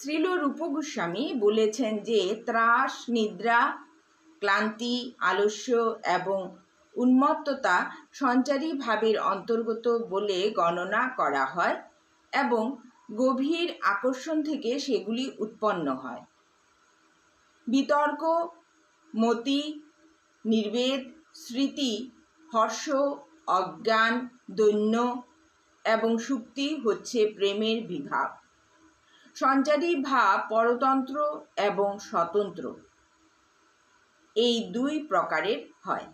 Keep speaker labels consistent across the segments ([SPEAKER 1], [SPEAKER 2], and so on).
[SPEAKER 1] শ্রীল রূপ গোস্বামী বলেছেন যে ত্রাস, নিদ্রা, ক্লান্তি, আলস্য এবং উন্মত্ততা সঞ্চারী ভাবের অন্তর্গত বলে গণনা করা হয় এবং গভীর আকর্ষণ থেকে সেগুলি উৎপন্ন হয়। বিতর্ক, মতি, নির্বেদ, স্মৃতি, হর্ষ, অজ্ঞান, দৈন্য এবং সুক্তি হচ্ছে প্রেমের বিভাব। সঞ্চারী ভাব পরতন্ত্র এবং স্বতন্ত্র এই দুই প্রকারের হয়।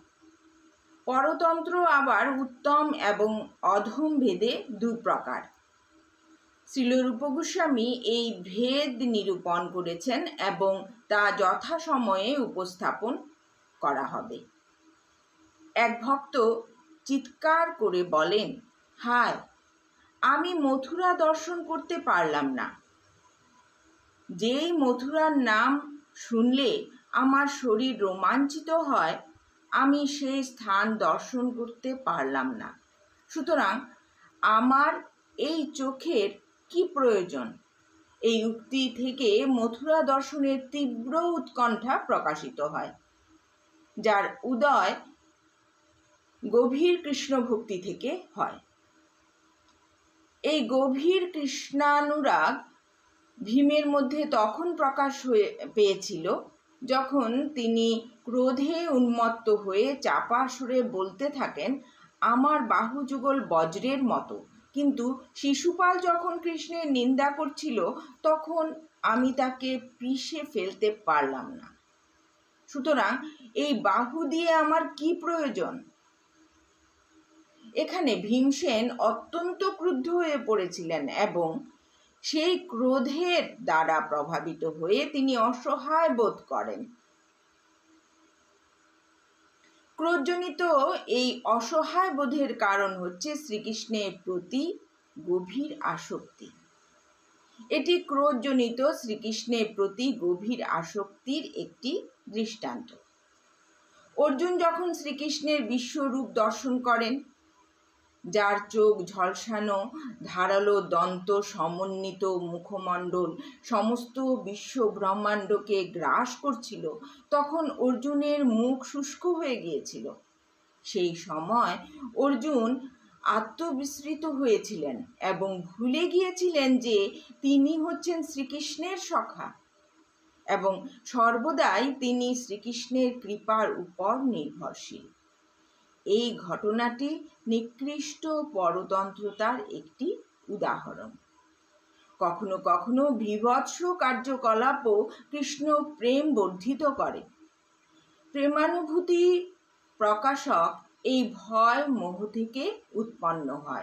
[SPEAKER 1] পরতন্ত্র আবার উত্তম এবং অধম ভেদে দু প্রকার। শ্রীল রূপ গোস্বামী এই ভেদ নিরূপণ করেছেন এবং তা যথাসময়ে উপস্থাপন করা হবে। এক ভক্ত চিৎকার করে বলেন, হায়, আমি মথুরা দর্শন করতে পারলাম না। যেই মথুরার নাম শুনলে আমার শরীর রোমাঞ্চিত হয়, আমি সেই স্থান দর্শন করতে পারলাম না। সুতরাং আমার এই চোখের কি প্রয়োজন? এই উক্তি থেকে মথুরা দর্শনের তীব্র উৎকণ্ঠা প্রকাশিত হয়, যার উদয় গভীর কৃষ্ণ ভক্তি থেকে হয়। এই গভীর কৃষ্ণানুরাগ ভীমের মধ্যে তখন প্রকাশ পেয়েছিল যখন তিনি ক্রোধে উন্মত্ত হয়ে চাপা সুরে বলতে থাকেন, আমার বাহুযুগল বজ্রের মতো। কিন্তু শিশুপাল যখন কৃষ্ণের নিন্দা করছিল তখন আমি তাকে পিষে ফেলতে পারলাম না। সুতরাং এই বাহু দিয়ে আমার কি প্রয়োজন? এখানে ভীমসেন অত্যন্ত ক্রুদ্ধ হয়ে পড়েছিলেন এবং সেই ক্রোধের দ্বারা প্রভাবিত হয়ে তিনি অসহায় বোধ করেন। ক্রোধজনিত এই অসহায় বোধের কারণ হচ্ছে শ্রীকৃষ্ণের প্রতি গভীর আসক্তি। এটি ক্রোধজনিত শ্রীকৃষ্ণের প্রতি গভীর আসক্তির একটি দৃষ্টান্ত। অর্জুন যখন শ্রীকৃষ্ণের বিশ্বরূপ দর্শন করেন, যার চোখ ঝলসানো, ধারালো দন্ত সমন্বিত মুখমণ্ডল সমস্ত বিশ্ব ব্রহ্মাণ্ডকে গ্রাস করছিল, তখন অর্জুনের মুখ শুষ্ক হয়ে গিয়েছিল। সেই সময় অর্জুন আত্মবিস্মৃত হয়েছিলেন এবং ভুলে গিয়েছিলেন যে তিনি হচ্ছেন শ্রীকৃষ্ণের সখা এবং সর্বদাই তিনি শ্রীকৃষ্ণের কৃপার উপর নির্ভরশীল। এই ঘটনাটি নিকৃষ্ট পরতন্ত্রতার একটি উদাহরণ। কখনো কখনো বীভৎস কার্যকলাপও কৃষ্ণ প্রেম বর্ধিত করে। প্রেমানুভূতি প্রকাশক এই ভয় মোহ থেকে উৎপন্ন হয়।